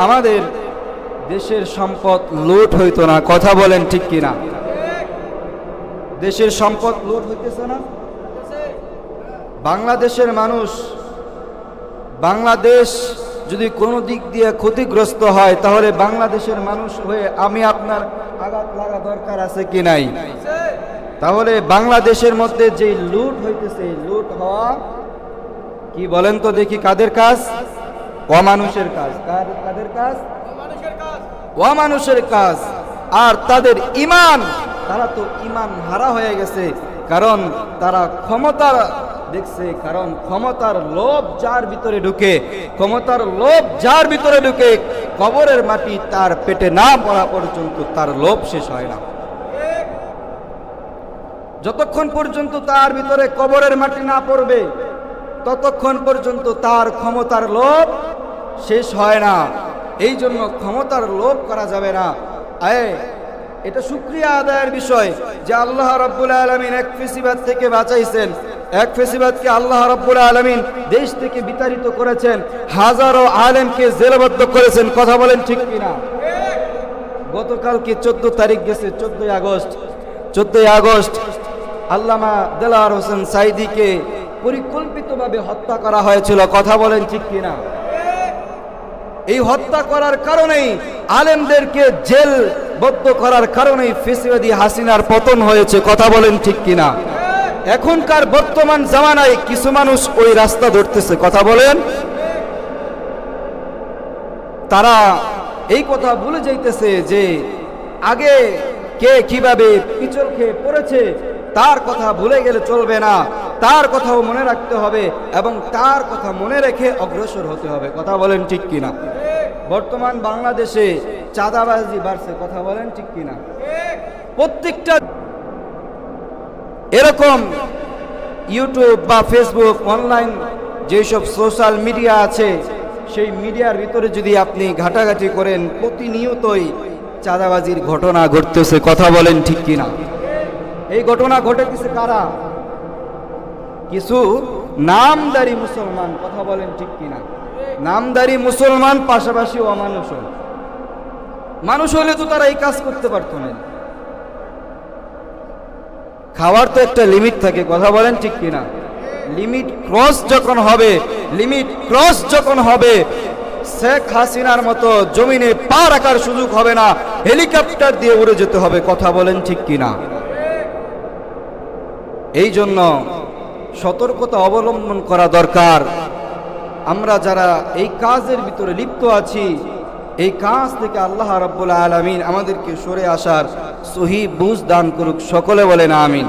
আমাদের দেশের সম্পদ লুট হইতো না, কথা বলেন ঠিক কিনা? দেশের সম্পদ লুট হইতেছে না। বাংলাদেশের মানুষ, বাংলাদেশ যদি কোনো দিক দিয়ে ক্ষতিগ্রস্ত হয় তাহলে বাংলাদেশের মানুষ হয়ে আমি আপনার আঘাত লাগা দরকার আছে কি নাই? তাহলে বাংলাদেশের মধ্যে যে লুট হইতেছে, লুট হওয়া কি বলেন তো দেখি কাদের কাজ? অমানুষের কাজ। কাদের কাজ? অমানুষের কাজ। আর তাদের ঈমান, তারা তো ঈমান হারা হয়ে গেছে, কারণ তারা ক্ষমতা দেখছে, কারণ ক্ষমতার লোভ যার ভিতরে ঢুকে, ক্ষমতার লোভ যার ভিতরে ঢুকে, কবরের মাটি তার পেটে না পড়া পর্যন্ত তার লোভ শেষ হয় না। যতক্ষণ পর্যন্ত তার ভিতরে কবরের মাটি না পড়বে ততক্ষণ পর্যন্ত তার ক্ষমতার লোভ শেষ হয় না। এই জন্য ক্ষমতার লোভ করা যাবে না। এটা শুকরিয়া আদায়ের বিষয় যে আল্লাহ রাব্বুল আলামিন এক ফেসিবাদ থেকে বাঁচাইছেন, এক ফেসিবাদকে আল্লাহ রাব্বুল আলামিন দেশ থেকে বিতাড়িত করেছেন, হাজারো আলেমকে জেলবদ্ধ করেছেন, কথা বলেন ঠিক কিনা? গতকালকে 14 তারিখ গেছে, 14 আগস্ট আল্লামা দেলাওয়ার হোসেন সাঈদীকে পরিকল্পিতভাবে হত্যা করা হয়েছিল, কথা বলেন ঠিক কিনা? এই হত্যা করার কারণেই, আলেমদেরকে জেলবদ্ধ করার কারণেই ফেসিবাদী হাসিনার পতন হয়েছে, কথা বলেন ঠিক কিনা? এখনকার বর্তমান জামানায় কিছু মানুষ ওই রাস্তা ধরতেছে, কথা বলেন। তারা এই কথা ভুলে যাইতেছে যে আগে কে কিভাবে পিছল খেয়ে পড়েছে, তার কথা ভুলে গেলে চলবে না, তার কথাও মনে রাখতে হবে এবং তার কথা মনে রেখে অগ্রসর হতে হবে, কথা বলেন ঠিক কিনা? বর্তমান বাংলাদেশে চাঁদাবাজি বাড়ছে, কথা বলেন ঠিক কিনা? প্রত্যেকটা এরকম ইউটিউব বা ফেসবুক, অনলাইন যেসব সোশ্যাল মিডিয়া আছে, সেই মিডিয়ার ভিতরে যদি আপনি ঘাটাঘাটি করেন, প্রতিনিয়তই চাঁদাবাজির ঘটনা ঘটতেছে, কথা বলেন ঠিক কিনা? এই ঘটনা ঘটেছে কারা? কিছু নামদারি মুসলমান, কথা বলেন ঠিক কিনা? নামদারি মুসলমান, পাশাপাশি অমানুষ। মানুষ হলে তো তারা এই কাজ করতে পারতো না। খাওয়ার তো একটা লিমিট থাকে, কথা বলেন ঠিক কিনা? লিমিট ক্রস যখন হবে শেখ হাসিনার মতো জমিনে পা রাখার সুযোগ হবে না, হেলিকপ্টার দিয়ে উড়ে যেতে হবে, কথা বলেন ঠিক কিনা? এই জন্য সতর্কতা অবলম্বন করা দরকার। আমরা যারা এই কাজের ভিতরে লিপ্ত আছি, এই কাজ থেকে আল্লাহ রাব্বুল আলামিন আমাদেরকে সরে আসার সহি বুঝ দান করুক, সকলে বলেন আমিন।